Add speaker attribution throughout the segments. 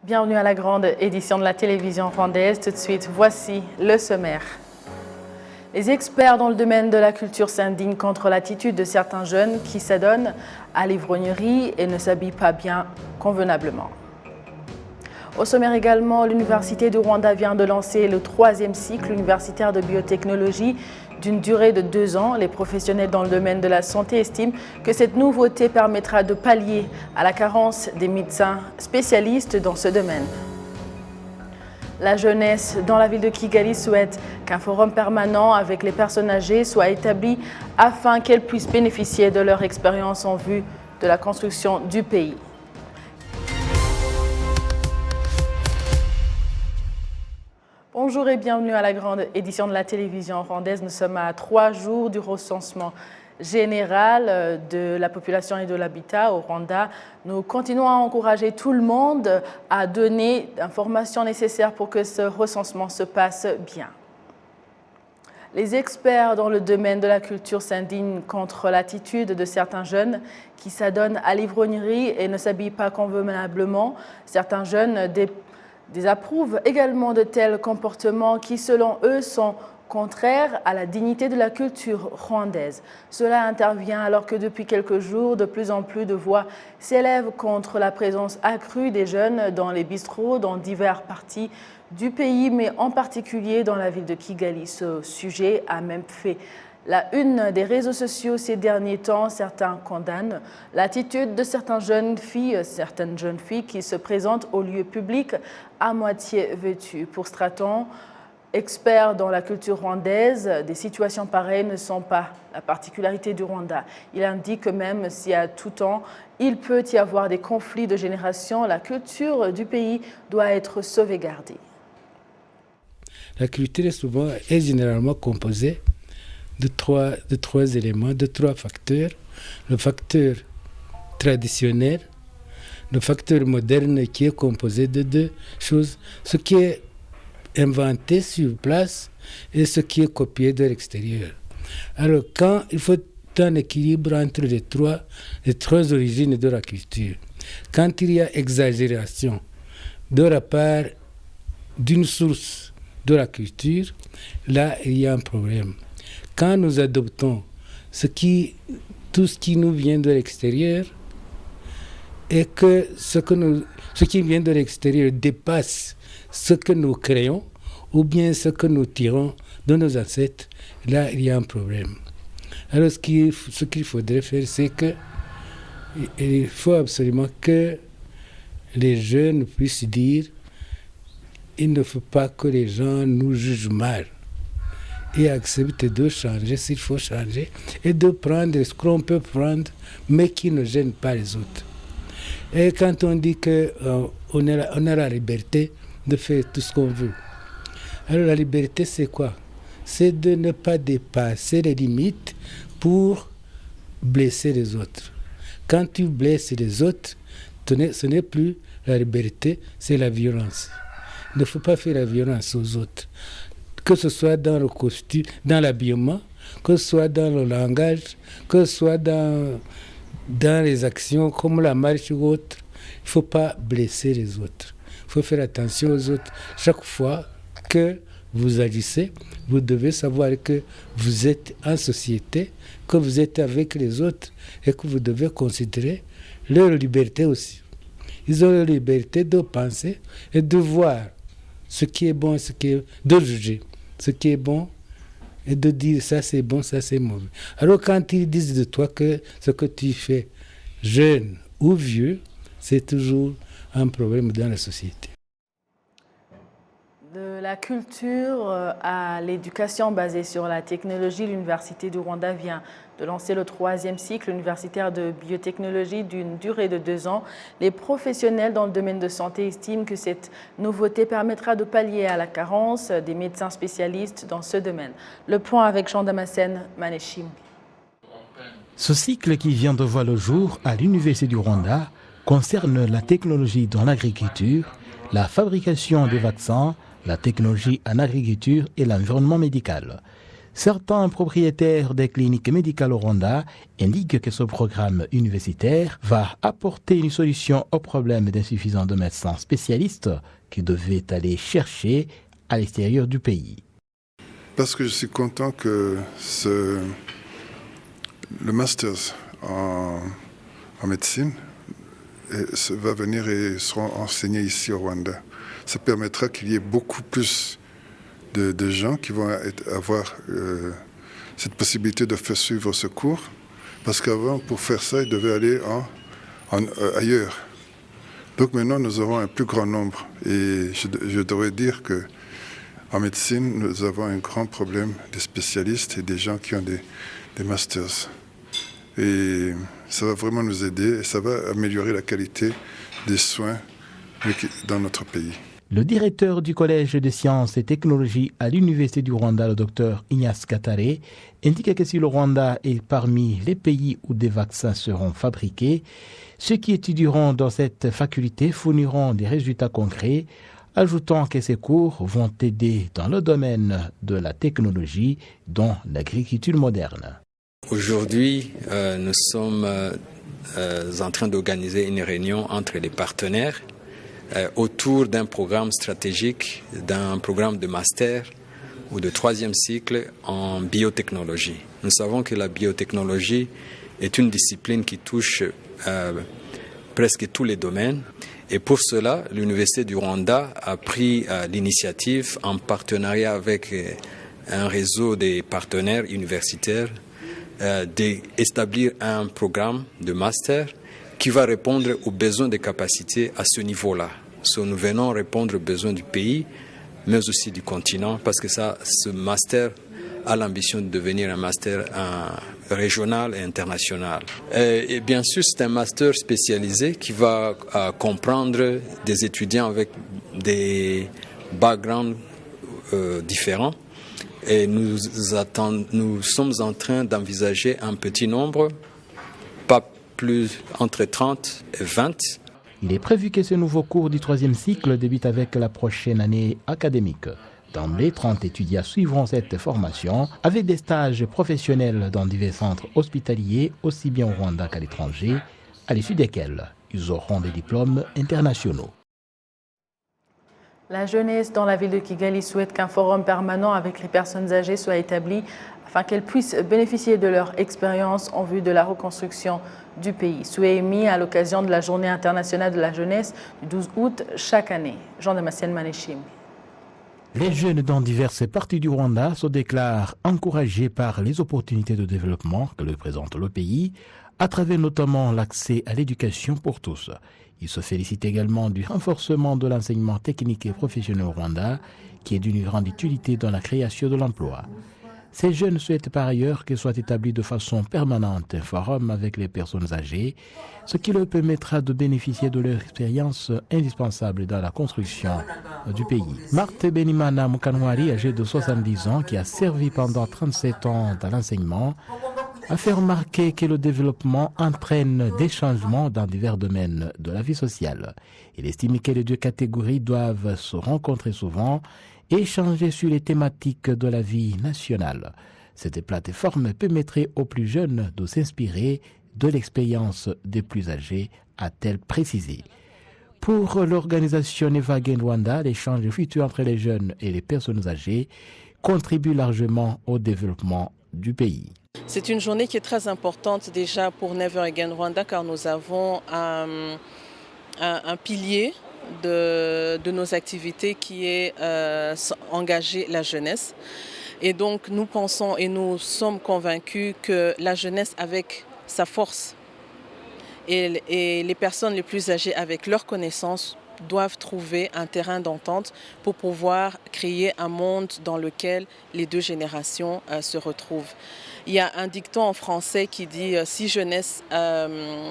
Speaker 1: Bienvenue à la grande édition de la télévision rwandaise. Tout de suite, voici le sommaire. Les experts dans le domaine de la culture s'indignent contre l'attitude de certains jeunes qui s'adonnent à l'ivrognerie et ne s'habillent pas bien convenablement. Au sommaire également, l'Université du Rwanda vient de lancer le 3e cycle universitaire de biotechnologie d'une durée de 2 ans. Les professionnels dans le domaine de la santé estiment que cette nouveauté permettra de pallier à la carence des médecins spécialistes dans ce domaine. La jeunesse dans la ville de Kigali souhaite qu'un forum permanent avec les personnes âgées soit établi afin qu'elles puissent bénéficier de leur expérience en vue de la construction du pays. Bonjour et bienvenue à la grande édition de la télévision rwandaise. Nous sommes à 3 jours du recensement général de la population et de l'habitat au Rwanda. Nous continuons à encourager tout le monde à donner l'information nécessaire pour que ce recensement se passe bien. Les experts dans le domaine de la culture s'indignent contre l'attitude de certains jeunes qui s'adonnent à l'ivrognerie et ne s'habillent pas convenablement. Certains jeunes désapprouvent également de tels comportements qui, selon eux, sont contraires à la dignité de la culture rwandaise. Cela intervient alors que depuis quelques jours, de plus en plus de voix s'élèvent contre la présence accrue des jeunes dans les bistrots dans diverses parties du pays, mais en particulier dans la ville de Kigali. Ce sujet a même fait la une des réseaux sociaux ces derniers temps. Certains condamnent l'attitude de certaines jeunes filles qui se présentent aux lieux publics à moitié vêtues. Pour Straton, expert dans la culture rwandaise, des situations pareilles ne sont pas la particularité du Rwanda. Il indique que même si à tout temps il peut y avoir des conflits de génération, la culture du pays doit être sauvegardée.
Speaker 2: La culture est généralement composée de trois éléments, de 3 facteurs. Le facteur traditionnel, le facteur moderne qui est composé de 2 choses, ce qui est inventé sur place et ce qui est copié de l'extérieur. Alors quand il faut un équilibre entre les trois origines de la culture, quand il y a exagération de la part d'une source de la culture, là il y a un problème. Quand nous adoptons tout ce qui nous vient de l'extérieur et que ce qui vient de l'extérieur dépasse ce que nous créons ou bien ce que nous tirons de nos ancêtres, là il y a un problème. Alors ce qu'il faudrait faire, c'est qu'il faut absolument que les jeunes puissent dire il ne faut pas que les gens nous jugent mal et accepter de changer s'il faut changer et de prendre ce qu'on peut prendre mais qui ne gêne pas les autres. Et quand on dit qu'on a la liberté de faire tout ce qu'on veut, alors la liberté c'est quoi? C'est de ne pas dépasser les limites pour blesser les autres. Quand tu blesses les autres, ce n'est plus la liberté, c'est la violence. Il ne faut pas faire la violence aux autres, que ce soit dans le costume, dans l'habillement, que ce soit dans le langage, que ce soit dans les actions comme la marche ou autre. Il ne faut pas blesser les autres. Il faut faire attention aux autres. Chaque fois que vous agissez, vous devez savoir que vous êtes en société, que vous êtes avec les autres et que vous devez considérer leur liberté aussi. Ils ont la liberté de penser et de voir ce qui est bon, de juger ce qui est bon et de dire ça c'est bon, ça c'est mauvais. Alors quand ils disent de toi que ce que tu fais, jeune ou vieux, c'est toujours un problème dans la société.
Speaker 1: De la culture à l'éducation basée sur la technologie, l'Université du Rwanda vient de lancer le 3e cycle universitaire de biotechnologie d'une durée de 2 ans. Les professionnels dans le domaine de santé estiment que cette nouveauté permettra de pallier à la carence des médecins spécialistes dans ce domaine. Le point avec Jean Damascène Maneshim.
Speaker 3: Ce cycle qui vient de voir le jour à l'Université du Rwanda concerne la technologie dans l'agriculture, la fabrication des vaccins, la technologie en agriculture et l'environnement médical. Certains propriétaires des cliniques médicales au Rwanda indiquent que ce programme universitaire va apporter une solution au problème d'insuffisance de médecins spécialistes qui devaient aller chercher à l'extérieur du pays.
Speaker 4: Parce que je suis content que le master en médecine va venir et sera enseigné ici au Rwanda. Ça permettra qu'il y ait beaucoup plus de gens qui vont avoir cette possibilité de faire suivre ce cours. Parce qu'avant, pour faire ça, ils devaient aller ailleurs. Donc maintenant, nous aurons un plus grand nombre. Et je devrais dire qu'en médecine, nous avons un grand problème de spécialistes et des gens qui ont des masters. Et ça va vraiment nous aider et ça va améliorer la qualité des soins dans notre pays.
Speaker 3: Le directeur du Collège de sciences et technologies à l'Université du Rwanda, le docteur Ignace Katare, indique que si le Rwanda est parmi les pays où des vaccins seront fabriqués, ceux qui étudieront dans cette faculté fourniront des résultats concrets, ajoutant que ces cours vont aider dans le domaine de la technologie, dont l'agriculture moderne.
Speaker 5: Aujourd'hui, nous sommes en train d'organiser une réunion entre les partenaires autour d'un programme stratégique, d'un programme de master ou de 3e cycle en biotechnologie. Nous savons que la biotechnologie est une discipline qui touche presque tous les domaines. Et pour cela, l'Université du Rwanda a pris l'initiative en partenariat avec un réseau des partenaires universitaires d'établir un programme de master qui va répondre aux besoins de capacité à ce niveau-là. Nous venons répondre aux besoins du pays, mais aussi du continent, parce que ce master a l'ambition de devenir un master régional et international. Et bien sûr, c'est un master spécialisé qui va comprendre des étudiants avec des backgrounds différents. Et nous sommes en train d'envisager un petit nombre, pas plus entre 30 et 20.
Speaker 3: Il est prévu que ce nouveau cours du 3e cycle débute avec la prochaine année académique. D'emblée, 30 étudiants suivront cette formation avec des stages professionnels dans divers centres hospitaliers, aussi bien au Rwanda qu'à l'étranger, à l'issue desquels ils auront des diplômes internationaux.
Speaker 1: La jeunesse dans la ville de Kigali souhaite qu'un forum permanent avec les personnes âgées soit établi afin qu'elles puissent bénéficier de leur expérience en vue de la reconstruction du pays. Souhait émis à l'occasion de la Journée internationale de la jeunesse du 12 août chaque année. Jean-Damascène Maneshim.
Speaker 3: Les jeunes dans diverses parties du Rwanda se déclarent encouragés par les opportunités de développement que leur présente le pays, à travers notamment l'accès à l'éducation pour tous. Ils se félicitent également du renforcement de l'enseignement technique et professionnel au Rwanda, qui est d'une grande utilité dans la création de l'emploi. Ces jeunes souhaitent par ailleurs qu'il soit établi de façon permanente un forum avec les personnes âgées, ce qui leur permettra de bénéficier de leur expérience indispensable dans la construction du pays. Marthe Benimana Mukanwari, âgée de 70 ans, qui a servi pendant 37 ans dans l'enseignement, a fait remarquer que le développement entraîne des changements dans divers domaines de la vie sociale. Il estime que les deux catégories doivent se rencontrer souvent et échanger sur les thématiques de la vie nationale. Cette plateforme permettrait aux plus jeunes de s'inspirer de l'expérience des plus âgés, a-t-elle précisé. Pour l'organisation Never Again Rwanda, l'échange futur entre les jeunes et les personnes âgées contribue largement au développement du pays.
Speaker 6: C'est une journée qui est très importante déjà pour Never Again Rwanda car nous avons un pilier de nos activités qui est engager la jeunesse. Et donc nous pensons et nous sommes convaincus que la jeunesse avec sa force et les personnes les plus âgées avec leurs connaissances doivent trouver un terrain d'entente pour pouvoir créer un monde dans lequel les deux générations se retrouvent. Il y a un dicton en français qui dit « si jeunesse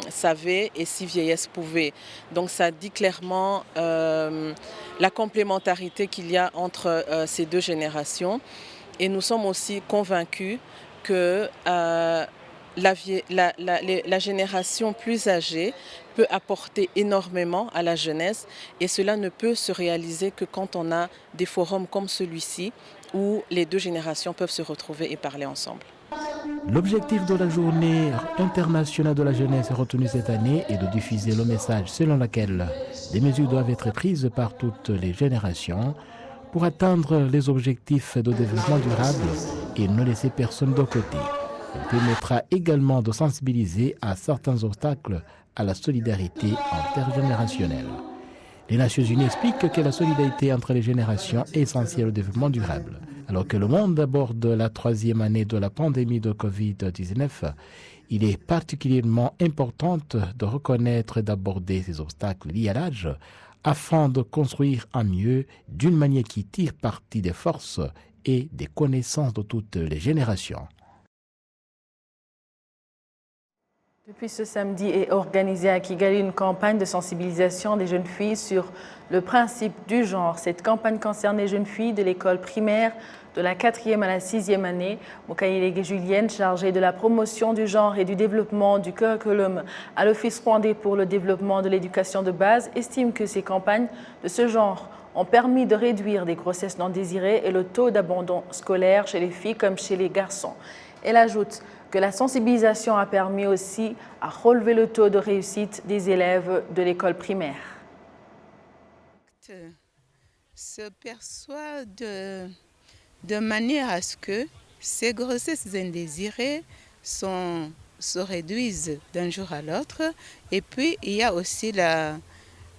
Speaker 6: savait et si vieillesse pouvait ». Donc ça dit clairement la complémentarité qu'il y a entre ces deux générations. Et nous sommes aussi convaincus que la génération plus âgée peut apporter énormément à la jeunesse et cela ne peut se réaliser que quand on a des forums comme celui-ci où les deux générations peuvent se retrouver et parler ensemble.
Speaker 3: L'objectif de la journée internationale de la jeunesse retenue cette année est de diffuser le message selon lequel des mesures doivent être prises par toutes les générations pour atteindre les objectifs de développement durable et ne laisser personne de côté. Il permettra également de sensibiliser à certains obstacles à la solidarité intergénérationnelle. Les Nations Unies expliquent que la solidarité entre les générations est essentielle au développement durable. Alors que le monde aborde la 3e année de la pandémie de Covid-19, il est particulièrement important de reconnaître et d'aborder ces obstacles liés à l'âge afin de construire un mieux d'une manière qui tire parti des forces et des connaissances de toutes les générations.
Speaker 1: Depuis ce samedi est organisée à Kigali une campagne de sensibilisation des jeunes filles sur le principe du genre. Cette campagne concerne les jeunes filles de l'école primaire de la 4e à la 6e année. Mokaïlege Julienne, chargée de la promotion du genre et du développement du curriculum à l'Office rwandais pour le développement de l'éducation de base, estime que ces campagnes de ce genre ont permis de réduire des grossesses non désirées et le taux d'abandon scolaire chez les filles comme chez les garçons. Elle ajoute que la sensibilisation a permis aussi à relever le taux de réussite des élèves de l'école primaire.
Speaker 7: Se perçoit de manière à ce que ces grossesses indésirées se réduisent d'un jour à l'autre. Et puis, il y a aussi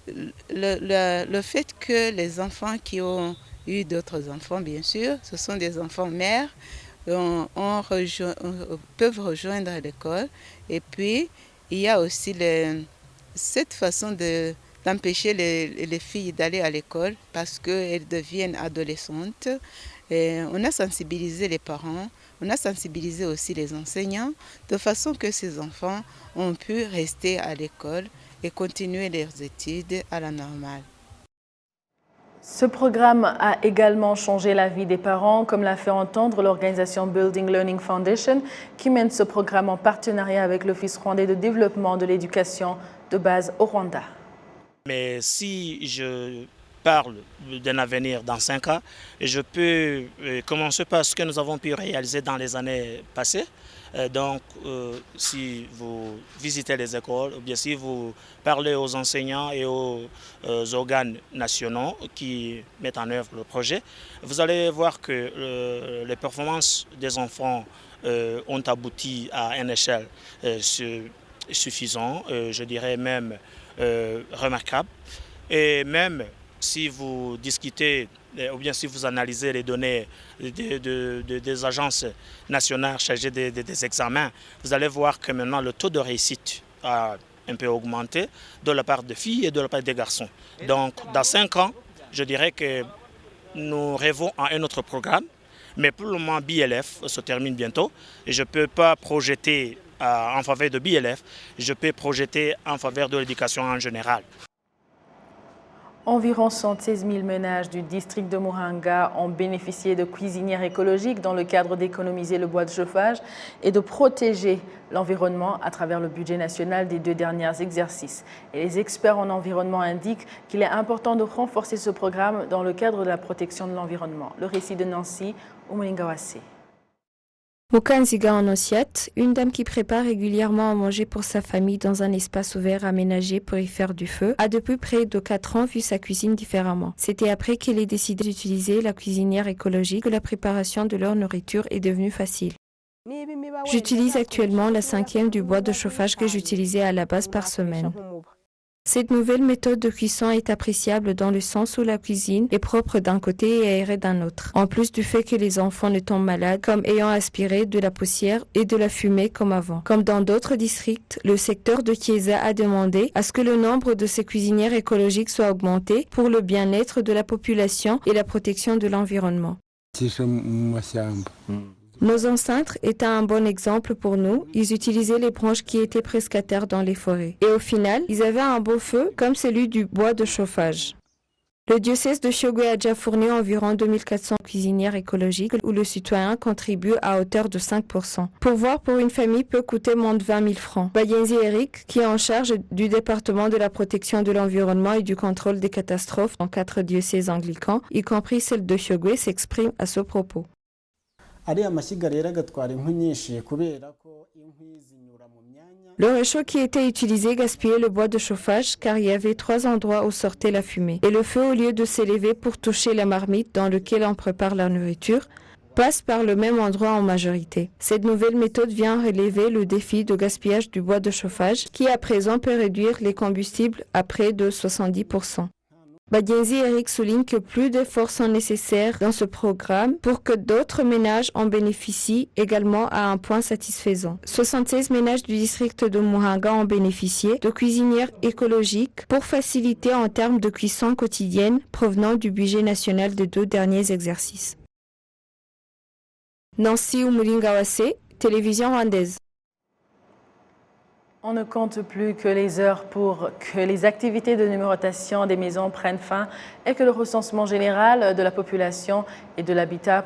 Speaker 7: le fait que les enfants qui ont eu d'autres enfants, bien sûr, ce sont des enfants mères, peuvent rejoindre l'école. Et puis, il y a aussi cette façon d'empêcher les filles d'aller à l'école parce qu'elles deviennent adolescentes. Et on a sensibilisé les parents, on a sensibilisé aussi les enseignants, de façon que ces enfants ont pu rester à l'école et continuer leurs études à la normale.
Speaker 1: Ce programme a également changé la vie des parents, comme l'a fait entendre l'organisation Building Learning Foundation, qui mène ce programme en partenariat avec l'Office rwandais de développement de l'éducation de base au Rwanda.
Speaker 8: Mais si je parle d'un avenir dans 5 ans, je peux commencer par ce que nous avons pu réaliser dans les années passées. Donc, si vous visitez les écoles, ou bien si vous parlez aux enseignants et aux organes nationaux qui mettent en œuvre le projet, vous allez voir que les performances des enfants ont abouti à une échelle suffisante, je dirais même remarquable. Et même si vous discutez ou bien si vous analysez les données des agences nationales chargées des examens, vous allez voir que maintenant le taux de réussite a un peu augmenté de la part des filles et de la part des garçons. Donc dans 5 ans, je dirais que nous rêvons à un autre programme, mais pour le moment BLF se termine bientôt et je ne peux pas projeter en faveur de BLF, je peux projeter en faveur de l'éducation en général.
Speaker 1: Environ 116 000 ménages du district de Muhanga ont bénéficié de cuisinières écologiques dans le cadre d'économiser le bois de chauffage et de protéger l'environnement à travers le budget national des 2 derniers exercices. Et les experts en environnement indiquent qu'il est important de renforcer ce programme dans le cadre de la protection de l'environnement. Le récit de Nancy Oumulingawase.
Speaker 9: Mukanziga en Ossiette, une dame qui prépare régulièrement à manger pour sa famille dans un espace ouvert aménagé pour y faire du feu, a depuis près de 4 ans vu sa cuisine différemment. C'était après qu'elle ait décidé d'utiliser la cuisinière écologique que la préparation de leur nourriture est devenue facile. J'utilise actuellement la 5e du bois de chauffage que j'utilisais à la base par semaine. Cette nouvelle méthode de cuisson est appréciable dans le sens où la cuisine est propre d'un côté et aérée d'un autre, en plus du fait que les enfants ne tombent malades comme ayant aspiré de la poussière et de la fumée comme avant. Comme dans d'autres districts, le secteur de Chiesa a demandé à ce que le nombre de ces cuisinières écologiques soit augmenté pour le bien-être de la population et la protection de l'environnement. Nos ancêtres étaient un bon exemple pour nous. Ils utilisaient les branches qui étaient presque à terre dans les forêts. Et au final, ils avaient un beau feu comme celui du bois de chauffage. Le diocèse de Shogwe a déjà fourni environ 2400 cuisinières écologiques où le citoyen contribue à hauteur de 5%. Pourvoir pour une famille peut coûter moins de 20 000 francs. Bayenzi Eric, qui est en charge du département de la protection de l'environnement et du contrôle des catastrophes dans 4 diocèses anglicans, y compris celle de Shogwe, s'exprime à ce propos. Le réchaud qui était utilisé gaspillait le bois de chauffage car il y avait 3 endroits où sortait la fumée. Et le feu, au lieu de s'élever pour toucher la marmite dans laquelle on prépare la nourriture, passe par le même endroit en majorité. Cette nouvelle méthode vient relever le défi de gaspillage du bois de chauffage qui à présent peut réduire les combustibles à près de 70%. Badienzi Eric souligne que plus d'efforts sont nécessaires dans ce programme pour que d'autres ménages en bénéficient également à un point satisfaisant. 76 ménages du district de Muhanga ont bénéficié de cuisinières écologiques pour faciliter en termes de cuisson quotidienne provenant du budget national des 2 derniers exercices. Nancy Umulingawase, télévision rwandaise.
Speaker 1: On ne compte plus que les heures pour que les activités de numérotation des maisons prennent fin et que le recensement général de la population et de l'habitat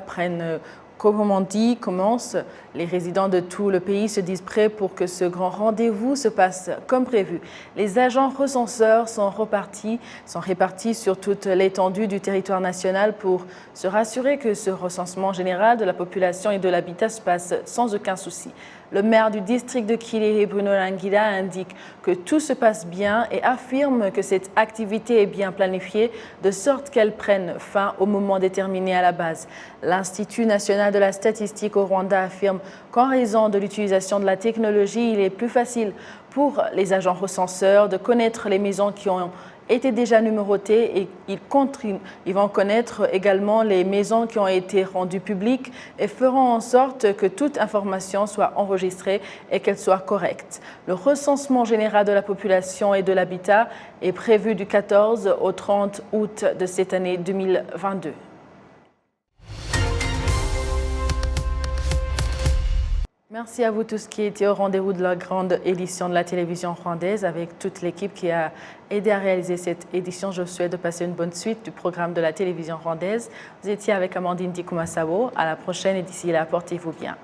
Speaker 1: commence. Les résidents de tout le pays se disent prêts pour que ce grand rendez-vous se passe comme prévu. Les agents recenseurs sont répartis sur toute l'étendue du territoire national pour se rassurer que ce recensement général de la population et de l'habitat se passe sans aucun souci. Le maire du district de Kirehe, Bruno Langila, indique que tout se passe bien et affirme que cette activité est bien planifiée de sorte qu'elle prenne fin au moment déterminé à la base. L'Institut national de la statistique au Rwanda affirme qu'en raison de l'utilisation de la technologie, il est plus facile pour les agents recenseurs de connaître les maisons qui ont été déjà numérotées et ils vont connaître également les maisons qui ont été rendues publiques et feront en sorte que toute information soit enregistrée et qu'elle soit correcte. Le recensement général de la population et de l'habitat est prévu du 14 au 30 août de cette année 2022. Merci à vous tous qui étiez au rendez-vous de la grande édition de la télévision rwandaise avec toute l'équipe qui a aidé à réaliser cette édition. Je vous souhaite de passer une bonne suite du programme de la télévision rwandaise. Vous étiez avec Amandine Dikumasabo. À la prochaine et d'ici là, portez-vous bien.